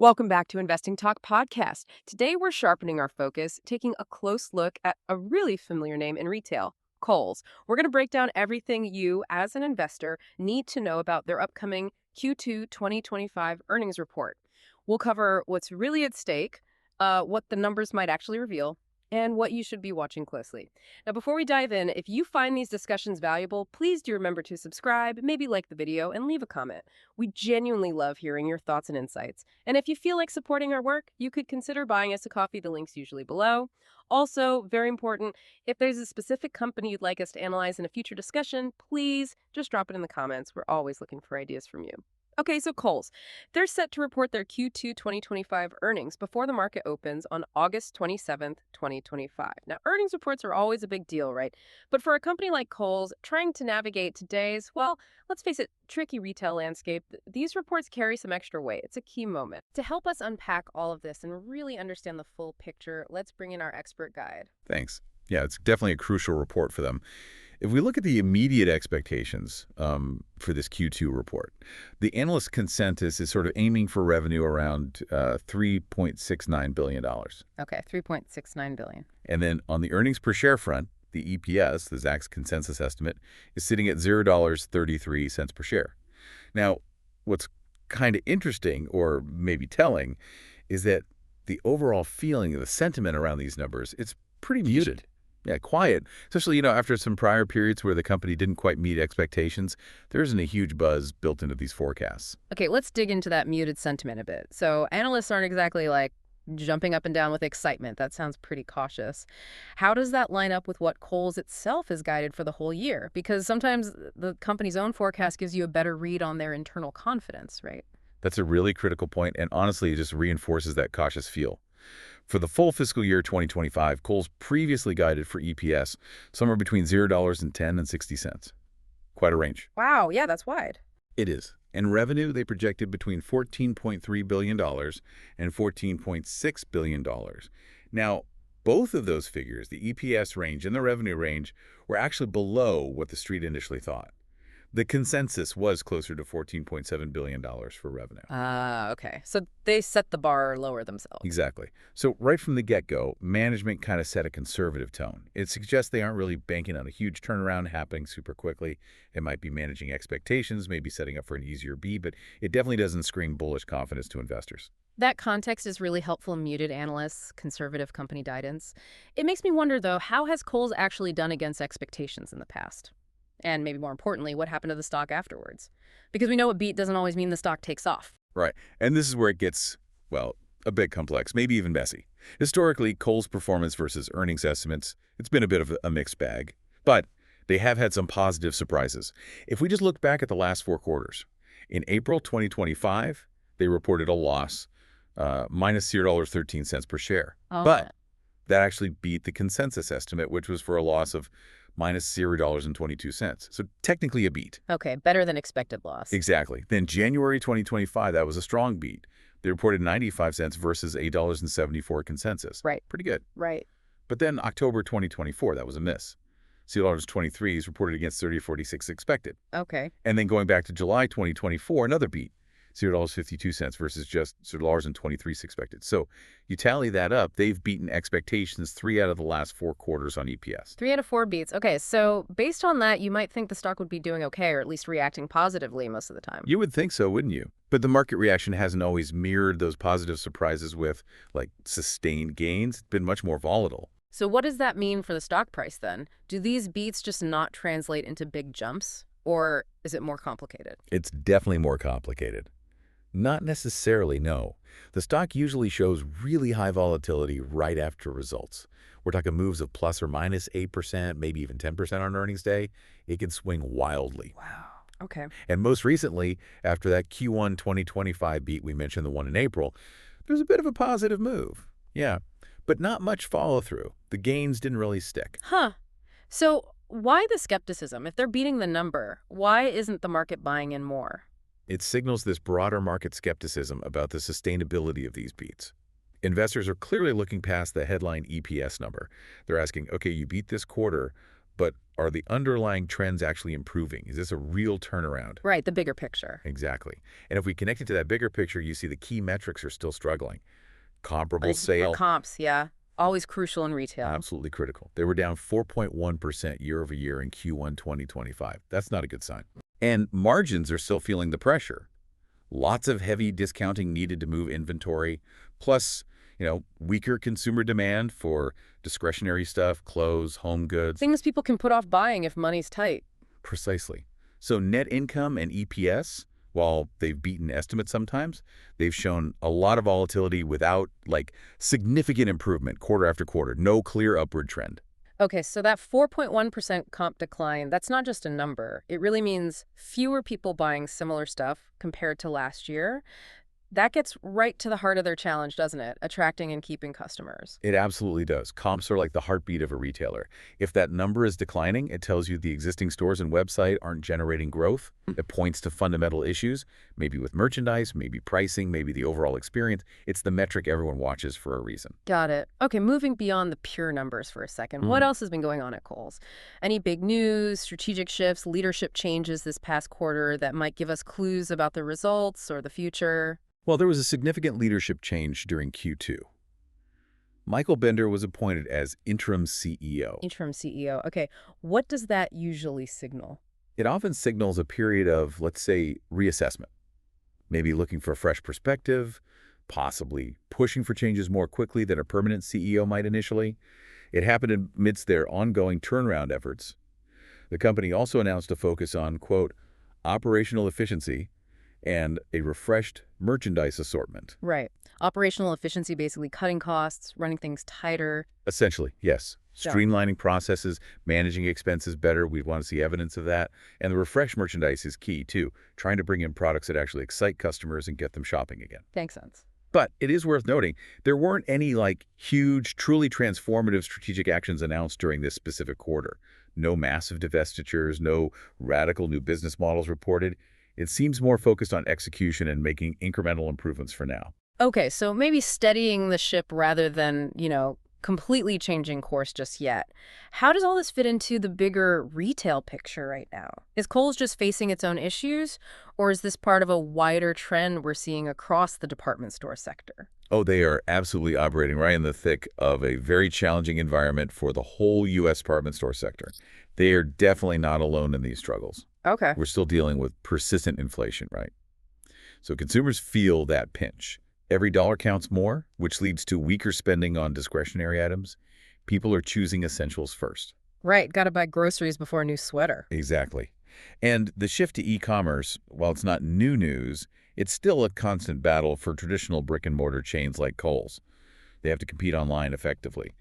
Welcome back to Investing Talk Podcast. Today we're sharpening our focus, taking a close look at a really familiar name in retail, Kohls. We're going to break down everything you, as an investor, need to know about their upcoming Q2 2025 earnings report. We'll cover what's really at stake, what the numbers might actually reveal, and what you should be watching closely. Now, before we dive in, if you find these discussions valuable, please do remember to subscribe, maybe like the video, and leave a comment. We genuinely love hearing your thoughts and insights. And if you feel like supporting our work, you could consider buying us a coffee. The link's usually below. Also, very important, if there's a specific company you'd like us to analyze in a future discussion, please just drop it in the comments. We're always looking for ideas from you. Okay, so Kohls. They're set to report their Q2 2025 earnings before the market opens on August 27th, 2025. Now, earnings reports are always a big deal, right? But for a company like Kohls, trying to navigate today's, well, let's face it, tricky retail landscape, these reports carry some extra weight. It's a key moment. To help us unpack all of this and really understand the full picture, let's bring in our expert guide. Thanks. Yeah, it's definitely a crucial report for them. If we look at the immediate expectations for this Q2 report, the analyst consensus is sort of aiming for revenue around $3.69 billion. Okay, $3.69 billion. And then on the earnings per share front, the EPS, the Zacks consensus estimate, is sitting at $0.33 per share. Now, what's kind of interesting, or maybe telling, is that the overall feeling, the sentiment around these numbers, it's pretty muted. Yeah, quiet, especially, after some prior periods where the company didn't quite meet expectations. There isn't a huge buzz built into these forecasts. Okay, let's dig into that muted sentiment a bit. So analysts aren't exactly jumping up and down with excitement. That sounds pretty cautious. How does that line up with what Kohls itself is guided for the whole year? Because sometimes the company's own forecast gives you a better read on their internal confidence, right? That's a really critical point, and honestly, it just reinforces that cautious feel. For the full fiscal year 2025, Kohls previously guided for EPS somewhere between $0.10 and 60 cents. Quite a range. Wow, yeah, that's wide. It is. And revenue, they projected between $14.3 billion and $14.6 billion. Now, both of those figures, the EPS range and the revenue range, were actually below what the street initially thought. The consensus was closer to $14.7 billion for revenue. Okay. So they set the bar lower themselves. Exactly. So right from the get-go, management kind of set a conservative tone. It suggests they aren't really banking on a huge turnaround happening super quickly. They might be managing expectations, maybe setting up for an easier B, but it definitely doesn't scream bullish confidence to investors. That context is really helpful in muted analysts, conservative company guidance. It makes me wonder, though, how has Kohls actually done against expectations in the past? And maybe more importantly, what happened to the stock afterwards? Because we know a beat doesn't always mean the stock takes off. Right. And this is where it gets, well, a bit complex, maybe even messy. Historically, Kohls' performance versus earnings estimates, it's been a bit of a mixed bag. But they have had some positive surprises. If we just look back at the last 4 quarters, in April 2025, they reported a loss, minus $0.13 per share. Oh. But that actually beat the consensus estimate, which was for a loss of minus $0.22. So technically a beat. Okay, better than expected loss. Exactly. Then January 2025, that was a strong beat. They reported 95 cents versus $8.74 consensus. Right. Pretty good. Right. But then October 2024, that was a miss. $0.23 is reported against $30.46 expected. Okay. And then going back to July 2024, another beat. $0.52 versus just $0.23 expected. So you tally that up, they've beaten expectations 3 out of the last 4 quarters on EPS. 3 out of 4 beats. Okay, so based on that, you might think the stock would be doing okay, or at least reacting positively most of the time. You would think so, wouldn't you? But the market reaction hasn't always mirrored those positive surprises with, sustained gains. It's been much more volatile. So what does that mean for the stock price then? Do these beats just not translate into big jumps? Or is it more complicated? It's definitely more complicated. Not necessarily, no. The stock usually shows really high volatility right after results. We're talking moves of plus or minus 8%, maybe even 10% on earnings day. It can swing wildly. Wow. Okay. And most recently, after that Q1 2025 beat we mentioned, the one in April, there's a bit of a positive move. Yeah, but not much follow-through. The gains didn't really stick. Huh. So why the skepticism? If they're beating the number, why isn't the market buying in more? It signals this broader market skepticism about the sustainability of these beats. Investors are clearly looking past the headline EPS number. They're asking, okay, you beat this quarter, but are the underlying trends actually improving? Is this a real turnaround? Right, the bigger picture. Exactly. And if we connect it to that bigger picture, you see the key metrics are still struggling. Comparable Like sale, comps, yeah. Always crucial in retail. absolutely critical. They were down 4.1% year over year in Q1 2025. That's not a good sign. And margins are still feeling the pressure. Lots of heavy discounting needed to move inventory, plus, weaker consumer demand for discretionary stuff, clothes, home goods. Things people can put off buying if money's tight. Precisely. So net income and EPS, while they've beaten estimates sometimes, they've shown a lot of volatility without, significant improvement quarter after quarter. No clear upward trend. Okay, so that 4.1% comp decline, that's not just a number. It really means fewer people buying similar stuff compared to last year. That gets right to the heart of their challenge, doesn't it? Attracting and keeping customers. It absolutely does. Comps are like the heartbeat of a retailer. If that number is declining, it tells you the existing stores and website aren't generating growth. It points to fundamental issues, maybe with merchandise, maybe pricing, maybe the overall experience. It's the metric everyone watches for a reason. Got it. Okay, moving beyond the pure numbers for a second. What else has been going on at Kohl's? Any big news, strategic shifts, leadership changes this past quarter that might give us clues about the results or the future? Well, there was a significant leadership change during Q2. Michael Bender was appointed as interim CEO. Interim CEO. Okay, what does that usually signal? It often signals a period of, let's say, reassessment. Maybe looking for a fresh perspective, possibly pushing for changes more quickly than a permanent CEO might initially. It happened amidst their ongoing turnaround efforts. The company also announced a focus on, quote, operational efficiency and a refreshed merchandise assortment. Right. Operational efficiency, basically cutting costs, running things tighter. Essentially, yes. Yeah. Streamlining processes, managing expenses better. We want to see evidence of that. And the refreshed merchandise is key, too. Trying to bring in products that actually excite customers and get them shopping again. Makes sense. But it is worth noting, there weren't any, huge, truly transformative strategic actions announced during this specific quarter. No massive divestitures, no radical new business models reported. It seems more focused on execution and making incremental improvements for now. Okay, so maybe steadying the ship rather than, completely changing course just yet. How does all this fit into the bigger retail picture right now? Is Kohl's just facing its own issues, or is this part of a wider trend we're seeing across the department store sector? Oh, they are absolutely operating right in the thick of a very challenging environment for the whole U.S. department store sector. They are definitely not alone in these struggles. Okay. We're still dealing with persistent inflation, right? So consumers feel that pinch. Every dollar counts more, which leads to weaker spending on discretionary items. People are choosing essentials first. Right, got to buy groceries before a new sweater. Exactly. And the shift to e-commerce, while it's not new news, it's still a constant battle for traditional brick-and-mortar chains like Kohl's. They have to compete online effectively.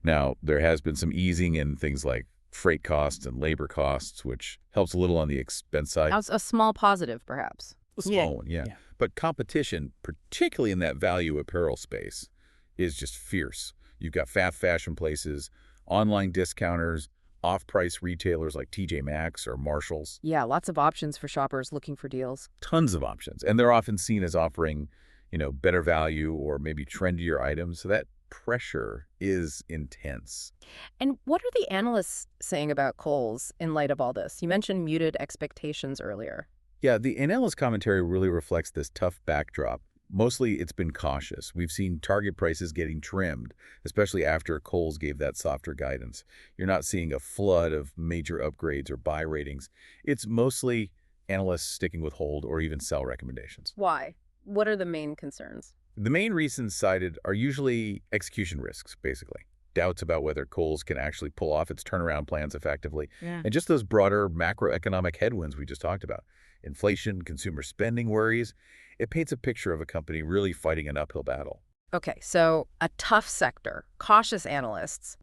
Now, there has been some easing in things like freight costs and labor costs, which helps a little on the expense side. That's a small positive, perhaps. A small one, yeah. But competition, particularly in that value apparel space, is just fierce. You've got fast fashion places, online discounters, off-price retailers like TJ Maxx or Marshalls. Yeah, lots of options for shoppers looking for deals. Tons of options. And they're often seen as offering, better value or maybe trendier items. So that pressure is intense. And what are the analysts saying about Kohl's in light of all this? You mentioned muted expectations earlier. Yeah, the analyst commentary really reflects this tough backdrop. Mostly, it's been cautious. We've seen target prices getting trimmed, especially after Kohl's gave that softer guidance. You're not seeing a flood of major upgrades or buy ratings. It's mostly analysts sticking with hold or even sell recommendations. Why? What are the main concerns? The main reasons cited are usually execution risks, basically. Doubts about whether Kohl's can actually pull off its turnaround plans effectively. Yeah. And just those broader macroeconomic headwinds we just talked about. Inflation, consumer spending worries. It paints a picture of a company really fighting an uphill battle. Okay, so a tough sector, cautious analysts.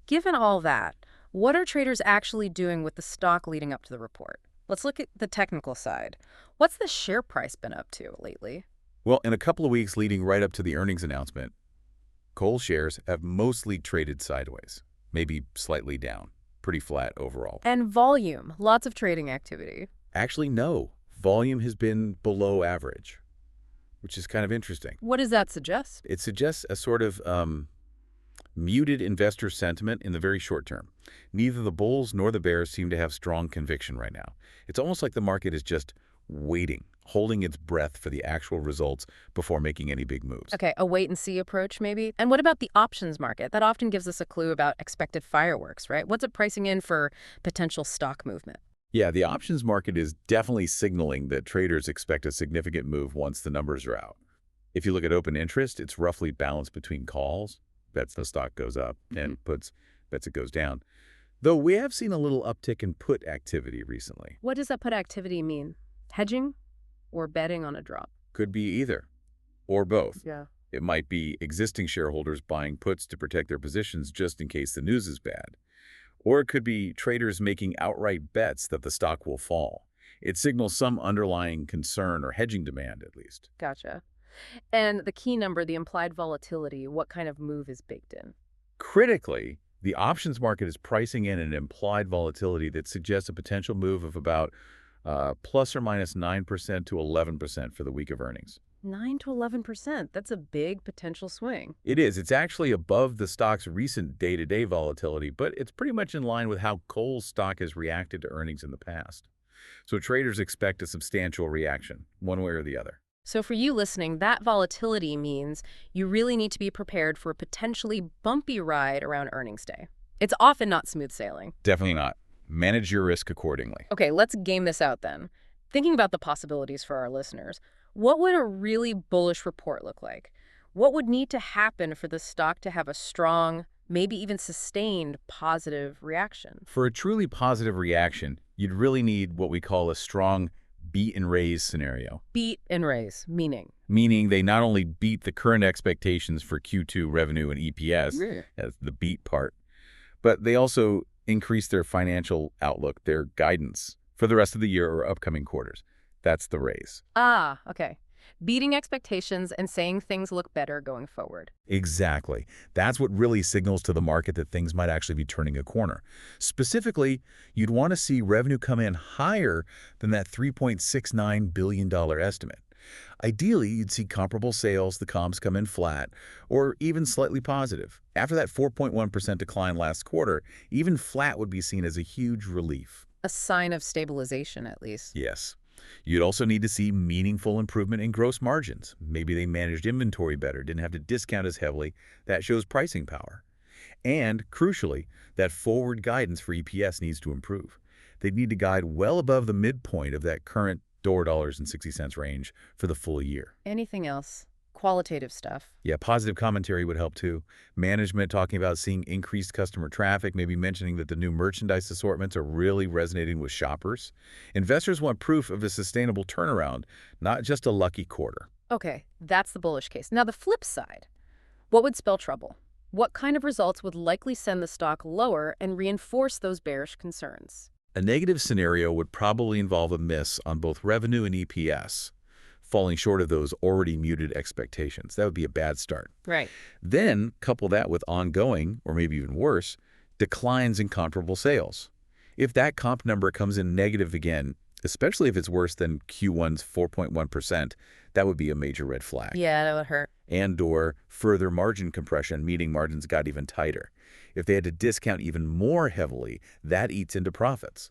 Given all that, what are traders actually doing with the stock leading up to the report? Let's look at the technical side. What's the share price been up to lately? Well, in a couple of weeks leading right up to the earnings announcement, Kohl's shares have mostly traded sideways, maybe slightly down, pretty flat overall. And volume, lots of trading activity. Actually, no. Volume has been below average, which is kind of interesting. What does that suggest? It suggests a sort of muted investor sentiment in the very short term. Neither the bulls nor the bears seem to have strong conviction right now. It's almost like the market is just waiting, holding its breath for the actual results before making any big moves. Okay, a wait-and-see approach, maybe? And what about the options market? That often gives us a clue about expected fireworks, right? What's it pricing in for potential stock movement? Yeah, the options market is definitely signaling that traders expect a significant move once the numbers are out. If you look at open interest, it's roughly balanced between calls, bets the stock goes up, and puts, bets it goes down. Though we have seen a little uptick in put activity recently. What does that put activity mean? Hedging or betting on a drop? Could be either, or both. Yeah. It might be existing shareholders buying puts to protect their positions just in case the news is bad. Or it could be traders making outright bets that the stock will fall. It signals some underlying concern or hedging demand, at least. Gotcha. And the key number, the implied volatility, what kind of move is baked in? Critically, the options market is pricing in an implied volatility that suggests a potential move of about plus or minus 9% to 11% for the week of earnings. 9 to 11%. That's a big potential swing. It is. It's actually above the stock's recent day-to-day volatility, but it's pretty much in line with how Kohls stock has reacted to earnings in the past. So traders expect a substantial reaction, one way or the other. So for you listening, that volatility means you really need to be prepared for a potentially bumpy ride around earnings day. It's often not smooth sailing. Definitely not. Manage your risk accordingly. Okay, let's game this out then. Thinking about the possibilities for our listeners, what would a really bullish report look like? What would need to happen for the stock to have a strong, maybe even sustained positive reaction? For a truly positive reaction, you'd really need what we call a strong beat and raise scenario. Beat and raise, meaning? Meaning they not only beat the current expectations for Q2 revenue and EPS, as the beat part, but they also increase their financial outlook, their guidance for the rest of the year or upcoming quarters. That's the raise. Ah, okay. Beating expectations and saying things look better going forward. Exactly. That's what really signals to the market that things might actually be turning a corner. Specifically, you'd want to see revenue come in higher than that $3.69 billion estimate. Ideally, you'd see comparable sales, the comps come in flat, or even slightly positive. After that 4.1% decline last quarter, even flat would be seen as a huge relief. A sign of stabilization, at least. Yes. You'd also need to see meaningful improvement in gross margins. Maybe they managed inventory better, didn't have to discount as heavily. That shows pricing power. And, crucially, that forward guidance for EPS needs to improve. They'd need to guide well above the midpoint of that current $4.60 range for the full year. Anything else? Qualitative stuff. Yeah, positive commentary would help too. Management talking about seeing increased customer traffic, maybe mentioning that the new merchandise assortments are really resonating with shoppers. Investors want proof of a sustainable turnaround, not just a lucky quarter. Okay, that's the bullish case. Now the flip side. What would spell trouble? What kind of results would likely send the stock lower and reinforce those bearish concerns? A negative scenario would probably involve a miss on both revenue and EPS, falling short of those already muted expectations. That would be a bad start. Right. Then couple that with ongoing, or maybe even worse, declines in comparable sales. If that comp number comes in negative again, especially if it's worse than Q1's 4.1%, that would be a major red flag. Yeah, that would hurt. And/or further margin compression, meaning margins got even tighter. If they had to discount even more heavily, that eats into profits.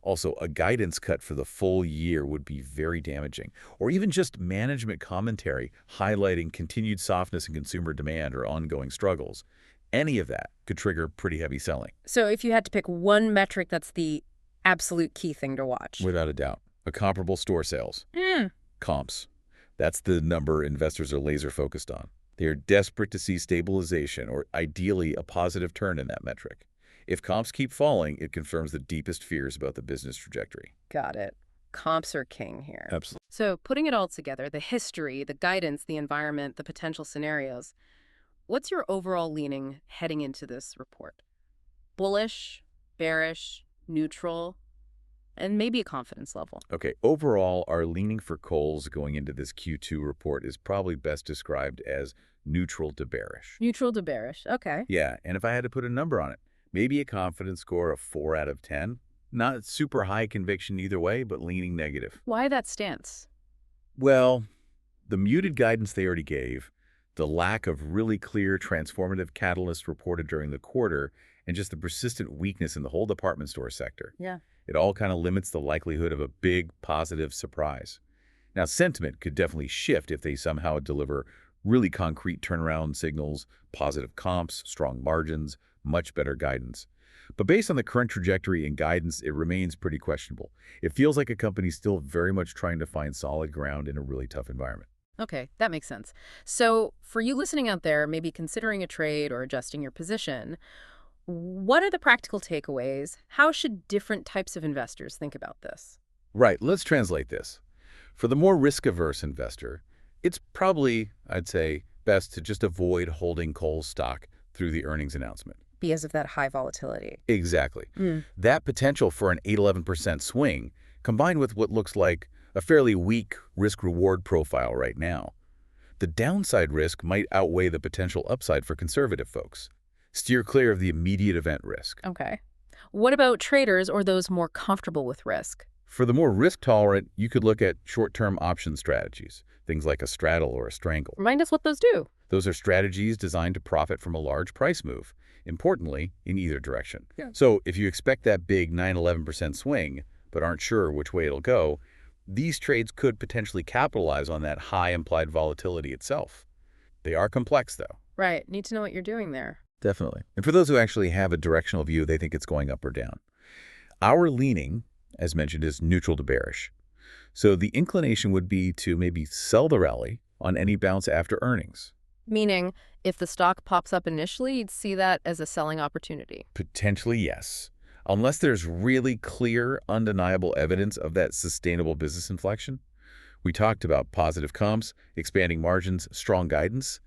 Also, a guidance cut for the full year would be very damaging. Or even just management commentary highlighting continued softness in consumer demand or ongoing struggles. Any of that could trigger pretty heavy selling. So if you had to pick one metric that's the absolute key thing to watch. Without a doubt. A comparable store sales. Comps. That's the number investors are laser focused on. They are desperate to see stabilization or ideally a positive turn in that metric. If comps keep falling, it confirms the deepest fears about the business trajectory. Got it. Comps are king here. Absolutely. So putting it all together, the history, the guidance, the environment, the potential scenarios, what's your overall leaning heading into this report? Bullish, bearish, neutral, and maybe a confidence level. Okay, overall, our leaning for Kohls going into this Q2 report is probably best described as neutral to bearish. Neutral to bearish, okay. Yeah, and if I had to put a number on it, maybe a confidence score of 4 out of 10. Not super high conviction either way, but leaning negative. Why that stance? Well, the muted guidance they already gave, The lack of really clear transformative catalysts reported during the quarter and just the persistent weakness in the whole department store sector. Yeah. It all kind of limits the likelihood of a big positive surprise. Now, sentiment could definitely shift if they somehow deliver really concrete turnaround signals, positive comps, strong margins, much better guidance. But based on the current trajectory and guidance, it remains pretty questionable. It feels like a company's still very much trying to find solid ground in a really tough environment. Okay, that makes sense. So, for you listening out there, maybe considering a trade or adjusting your position, what are the practical takeaways? How should different types of investors think about this? Right, let's translate this. For the more risk-averse investor, it's probably, I'd say, best to just avoid holding Kohls stock through the earnings announcement. Because of that high volatility. Exactly. Mm. That potential for an 8–11% swing, combined with what looks like a fairly weak risk-reward profile right now, the downside risk might outweigh the potential upside for conservative folks. Steer clear of the immediate event risk. Okay. What about traders or those more comfortable with risk? For the more risk-tolerant, you could look at short-term option strategies, things like a straddle or a strangle. Remind us what those do. Those are strategies designed to profit from a large price move, importantly, in either direction. Yeah. So if you expect that big 9–11% swing, but aren't sure which way it'll go, these trades could potentially capitalize on that high implied volatility itself. They are complex, though. Right. Need to know what you're doing there. Definitely. And for those who actually have a directional view, they think it's going up or down. Our leaning, as mentioned, is neutral to bearish. So the inclination would be to maybe sell the rally on any bounce after earnings. Meaning, if the stock pops up initially, you'd see that as a selling opportunity. Potentially, yes. Unless there's really clear, undeniable evidence of that sustainable business inflection. We talked about positive comps, expanding margins, strong guidance.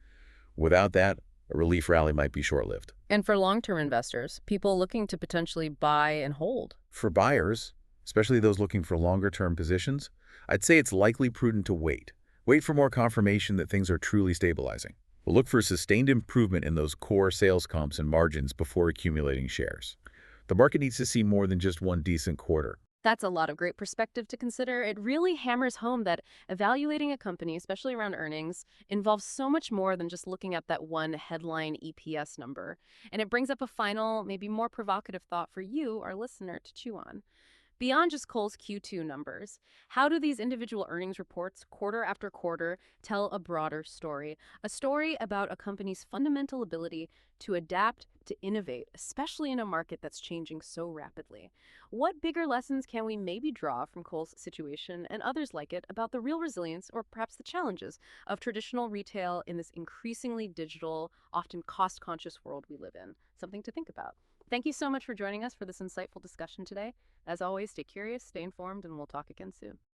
Without that, a relief rally might be short-lived. And for long-term investors, people looking to potentially buy and hold. For buyers, especially those looking for longer-term positions, I'd say it's likely prudent to wait. Wait for more confirmation that things are truly stabilizing. We'll look for sustained improvement in those core sales comps and margins before accumulating shares. The market needs to see more than just one decent quarter. That's a lot of great perspective to consider. It really hammers home that evaluating a company, especially around earnings, involves so much more than just looking at that one headline EPS number. And it brings up a final, maybe more provocative thought for you, our listener, to chew on. Beyond just Kohl's Q2 numbers, how do these individual earnings reports, quarter after quarter, tell a broader story? A story about a company's fundamental ability to adapt, to innovate, especially in a market that's changing so rapidly. What bigger lessons can we maybe draw from Kohl's situation and others like it about the real resilience or perhaps the challenges of traditional retail in this increasingly digital, often cost-conscious world we live in? Something to think about. Thank you so much for joining us for this insightful discussion today. As always, stay curious, stay informed, and we'll talk again soon.